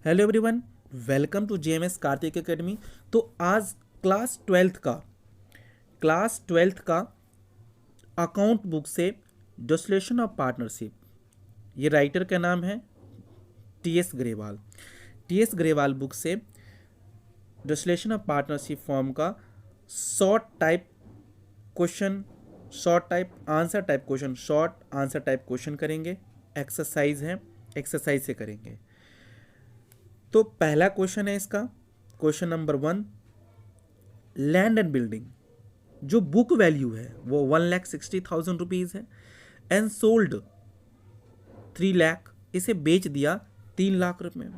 Hello everyone, welcome to JMS Kartik academy. तो आज class twelfth का अकाउंट बुक से डिसोल्यूशन ऑफ पार्टनरशिप, ये राइटर का नाम है टी एस ग्रेवाल बुक से डिसोल्यूशन ऑफ पार्टनरशिप फॉर्म का short type question short answer type question करेंगे। एक्सरसाइज है, एक्सरसाइज से करेंगे। तो पहला क्वेश्चन है इसका, question number 1, land and building जो बुक वैल्यू है वो 1,60,000 रुपीज़ है एंड सोल्ड 3 लाख, इसे बेच दिया 3 लाख रुपए में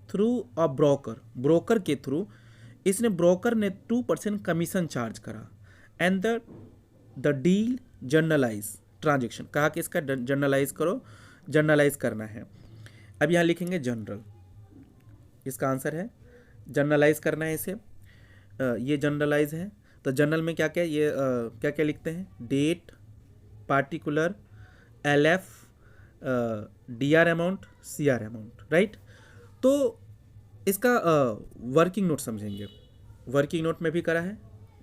थ्रू अ ब्रोकर के थ्रू। इसने ब्रोकर ने 2% कमीशन चार्ज करा and the deal generalized transaction, कहा कि इसका जर्नलाइज करना है। अब यहाँ लिखेंगे जनरल, इसका आंसर है जर्नलाइज करना है इसे। ये जर्नलाइज है तो जर्नल में क्या क्या ये क्या क्या लिखते हैं, date, particular, LF, DR amount, CR amount, right. तो इसका वर्किंग नोट समझेंगे। वर्किंग नोट में भी करा है,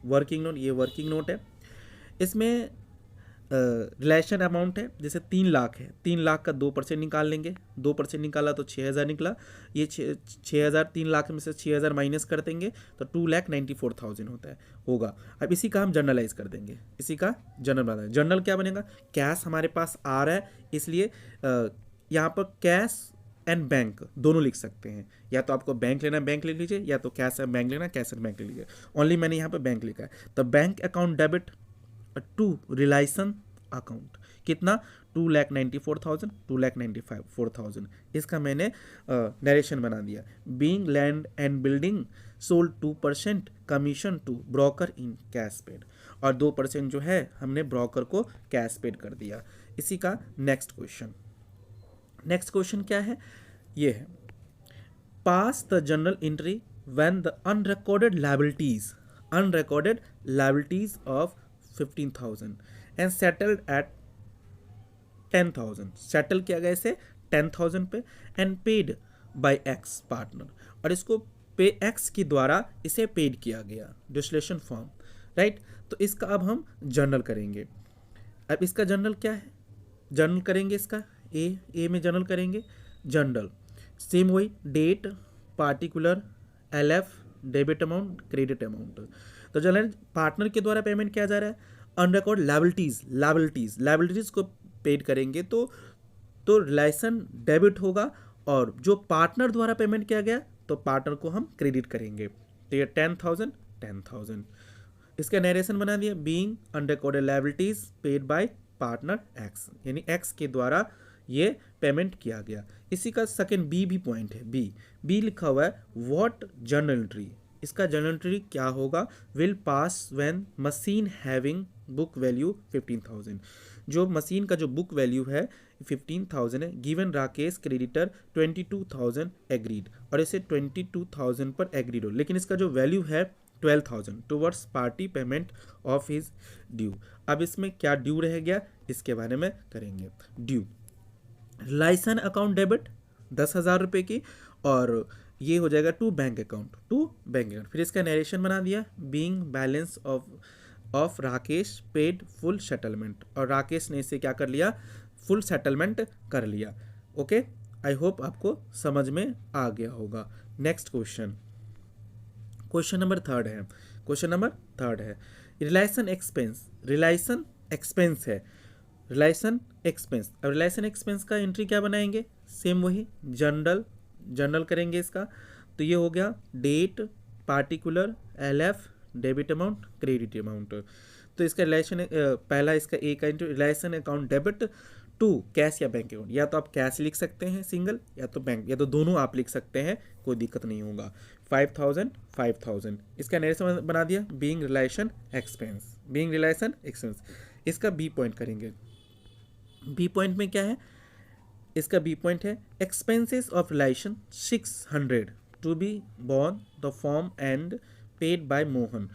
वर्किंग नोट, ये वर्किंग नोट है। इसमें रिलेशन अमाउंट है, जैसे 3 लाख है, 3 लाख का 2% निकाल लेंगे, 2% निकाला तो 6,000 निकला। ये 6,000, 3 लाख में से 6,000 माइनस कर देंगे तो 2,94,000 होगा। अब इसी का हम जर्नलाइज कर देंगे, इसी का जर्नल बना देंगे। जर्नल क्या बनेगा, कैश हमारे पास आ रहा है इसलिए यहाँ पर कैश एंड बैंक दोनों लिख सकते हैं। या तो आपको बैंक लेना बैंक लिख लीजिए, या तो कैश एंड बैंक लेना कैश एंड बैंक लिख लीजिए। ओनली मैंने यहाँ पर बैंक लिखा है। तो bank account debit to realisation account, कितना 2,94,000, 2,94,000। इसका मैंने नरेशन बना दिया। Being land and building sold 2% commission to broker in cash paid, और 2% जो है हमने ब्रोकर को कैश पेड कर दिया। इसी का नेक्स्ट क्वेश्चन क्या है, ये है pass the journal entry when the unrecorded liabilities of 15,000 and settled at 10,000, settle किया गया इसे 10,000 पे and paid by X partner, और इसको पे एक्स के द्वारा इसे पेड किया गया, डिसोल्यूशन फॉर्म, राइट। तो इसका अब हम जर्नल करेंगे। अब इसका जर्नल क्या है, जर्नल करेंगे इसका ए में जर्नल करेंगे। जर्नल सेम वही, date, particular, LF, debit amount, credit amount. तो जर्नल पार्टनर के द्वारा पेमेंट किया जा रहा है, अनरिकॉर्ड लायबिलिटीज को पेड करेंगे तो रिलेशन डेबिट होगा, और जो पार्टनर द्वारा पेमेंट किया गया तो पार्टनर को हम क्रेडिट करेंगे। तो ये 10,000। इसका नरेशन बना दिया, being unrecorded liabilities paid by partner x, यानी एक्स के द्वारा ये पेमेंट किया गया। इसी का सेकंड बी भी पॉइंट है, बी लिखा हुआ है व्हाट जर्नल एंट्री, इसका जर्नल एंट्री क्या होगा, will pass when machine having book value 15,000, जो मशीन का जो बुक वैल्यू है 15,000 है, गिवन राकेश क्रेडिटर 22,000 एग्रीड, और इसे 22,000 पर एग्रीड हो, लेकिन इसका जो वैल्यू है 12,000 towards party payment of his due. अब इसमें क्या ड्यू रह गया, इसके बारे में करेंगे। ड्यू लाइसन अकाउंट डेबिट 10,000 रुपये की, और ये हो जाएगा टू बैंक अकाउंट। फिर इसका नरेशन बना दिया, being balance of Rakesh paid full settlement, और राकेश ने इसे क्या कर लिया, फुल सेटलमेंट कर लिया। ओके, आई होप आपको समझ में आ गया होगा। नेक्स्ट क्वेश्चन नंबर थर्ड है रिलेशन एक्सपेंस है, रिलेशन एक्सपेंस। अब रिलेशन एक्सपेंस का एंट्री क्या बनाएंगे, सेम वही जर्नल करेंगे इसका। तो ये हो गया date, particular, LF, debit amount, credit amount. तो इसका रिलेशन पहला इसका ए का entry, relation account debit to cash या बैंक अकाउंट, या तो आप कैश लिख सकते हैं सिंगल, या तो बैंक, या तो दोनों आप लिख सकते हैं, कोई दिक्कत नहीं होगा। 5,000 इसका नरेशन बना दिया, बीइंग रिलेशन एक्सपेंस। इसका बी पॉइंट करेंगे। बी पॉइंट में क्या है, इसका बी पॉइंट है expenses of relation 600 to be borne the firm and paid by Mohan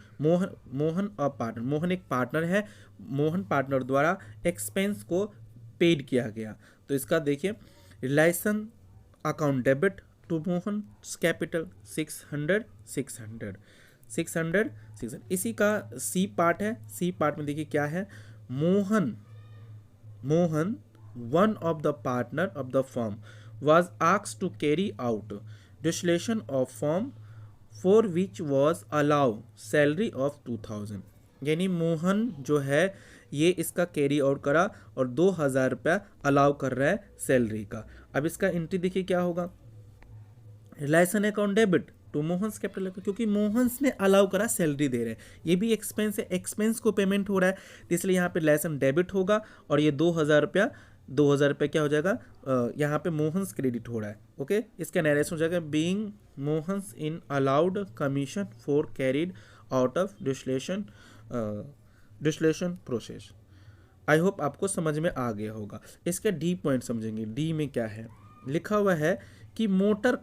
और पार्टनर। मोहन एक पार्टनर है, मोहन पार्टनर द्वारा एक्सपेंस को पेड किया गया। तो इसका देखिए, relation account debit to Mohan's capital 600 600 600 600। इसी का सी पार्ट है। सी पार्ट में देखिए क्या है, Mohan one of the partner of the firm was asked to carry out dissolution of firm for which was allowed salary of 2000। यानी मोहन जो है ये इसका कैरी आउट करा और 2000 रुपया अलाउ कर रहा है सैलरी का। अब इसका एंट्री देखिए क्या होगा, realisation account debit to Mohan's capital account, क्योंकि मोहन्स ने अलाउ करा सैलरी दे रहे हैं, ये भी एक्सपेंस है, एक्सपेंस को पेमेंट हो रहा है, तो इसलिए यहाँ पे रिलायसन डेबिट होगा और ये 2000 रुपया क्या हो जाएगा, यहाँ पे मोहन्स क्रेडिट हो रहा है। ओके, इसका नरेशन हो जाएगा being Mohan's in allowed commission for carried out of डिस्लेशन process. I hope आपको समझ में आ गया होगा। इसका डी पॉइंट समझेंगे। डी में क्या है लिखा हुआ है कि मोटर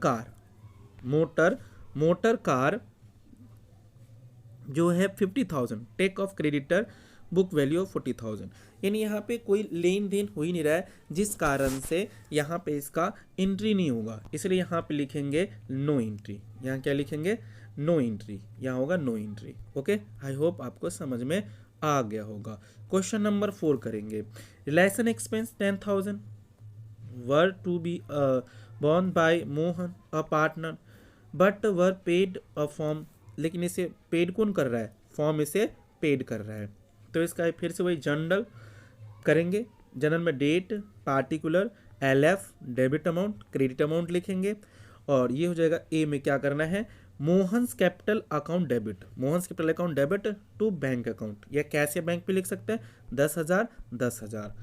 कार जो है 50,000 take off creditor book value of 40,000। यानी यहाँ पे कोई लेन देन हो ही नहीं रहा है, जिस कारण से यहाँ पे इसका एंट्री नहीं होगा, इसलिए यहाँ पे लिखेंगे नो एंट्री। यहाँ क्या लिखेंगे, नो एंट्री, यहाँ होगा no entry. Okay, I hope आपको समझ में आ गया होगा। क्वेश्चन नंबर 4 करेंगे। Relation expense 10,000 were to be borne by Mohan a partner but were paid a firm. लेकिन इसे पेड कौन कर रहा है, फॉर्म इसे पेड कर रहा है। तो इसका फिर से वही जनरल करेंगे। जनरल में date, particular, LF, debit amount, credit amount लिखेंगे और ये हो जाएगा। ए में क्या करना है, Mohan's capital account debit, Mohan's capital account debit to bank account, या कैश या बैंक पे लिख सकते हैं 10,000 10,000।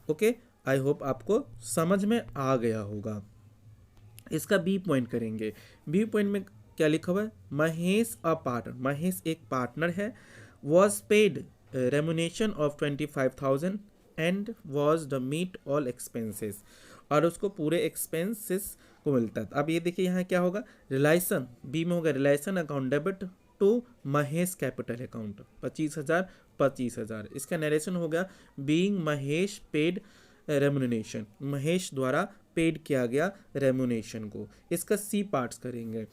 ओके, आई होप आपको समझ में आ गया होगा। इसका बी पॉइंट करेंगे। बी पॉइंट में क्या लिखा हुआ है, महेश अ पार्टनर, महेश एक पार्टनर है, was paid remuneration of 25,000 and was the meet all expenses, और उसको पूरे एक्सपेंसेस को मिलता है। अब ये देखिए यहाँ क्या होगा, रिलायसन, बी में होगा realisation account debit to Mahesh capital account 25,000 25,000। इसका नरेशन हो गया being Mahesh paid remuneration, Mahesh द्वारा पेड किया गया रेमुनेशन को। इसका सी पार्ट्स करेंगे।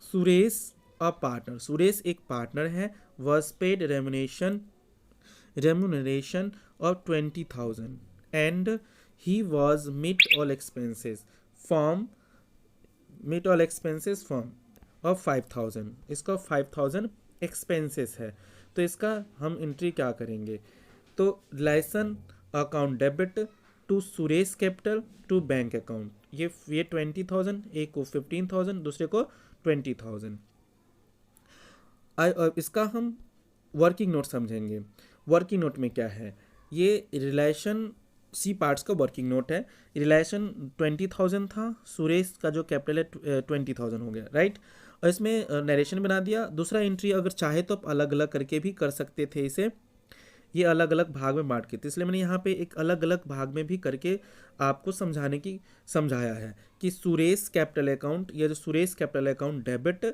सुरेश अ पार्टनर, सुरेश एक पार्टनर है, was paid remuneration of 20,000 and he was meet all expenses firm of 5,000। इसका 5,000 एक्सपेंसेस है, तो इसका हम एंट्री क्या करेंगे, तो realisation account debit to Suresh capital to bank account, ये 20,000, एक को 15,000, दूसरे को 20,000। इसका हम वर्किंग नोट समझेंगे। वर्किंग नोट में क्या है, ये रिलेशन सी पार्ट्स का वर्किंग नोट है। रिलेशन 20,000 था, सुरेश का जो कैपिटल है 20,000 हो गया, राइट। और इसमें नरेशन बना दिया। दूसरा एंट्री अगर चाहे तो आप अलग अलग करके भी कर सकते थे, इसे ये अलग अलग भाग में बांट के, तो इसलिए मैंने यहाँ पे एक अलग अलग भाग में भी करके आपको समझाया है कि सुरेश कैपिटल अकाउंट, या जो Suresh capital account debit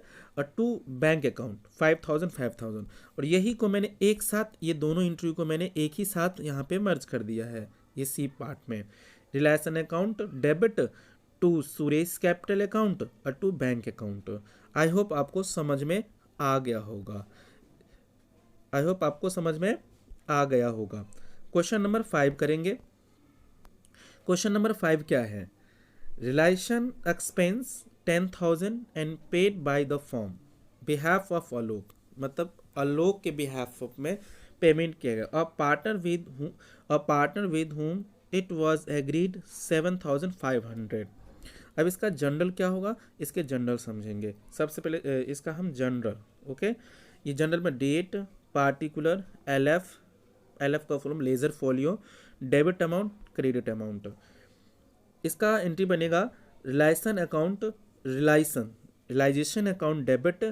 to bank account 5,000 5,000, और यही को मैंने एक साथ, ये दोनों एंट्री को मैंने एक ही साथ यहाँ पे मर्ज कर दिया है। ये सी पार्ट में relation account debit to Suresh capital account to bank account. I hope आपको समझ में आ गया होगा। क्वेश्चन नंबर 5 करेंगे। क्वेश्चन नंबर 5 क्या है, realisation expense 10,000 and paid by the firm behalf of Alok, मतलब आलोक के बिहाफ में पेमेंट किया गया। A partner with whom it was agreed 7,500। अब इसका जनरल क्या होगा, इसके जनरल समझेंगे। सबसे पहले इसका हम जनरल, ओके, ये जनरल में डेट, पार्टिकुलर, एलएफ का form ledger folio, debit amount, credit amount. इसका एंट्री बनेगा realisation account, realisation account debit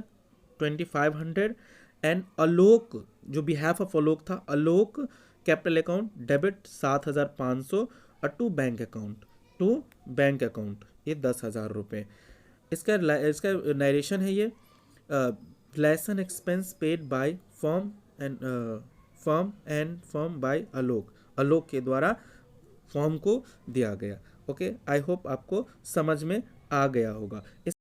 2,500 and Alok, जो बिहाफ ऑफ आलोक था, आलोक कैपिटल अकाउंट डेबिट 7,500 और टू बैंक अकाउंट ये 10,000 रुपये। इसका नरेशन है ये, realisation expense paid by firm by Alok के द्वारा फॉर्म को दिया गया। ओके, आई होप आपको समझ में आ गया होगा।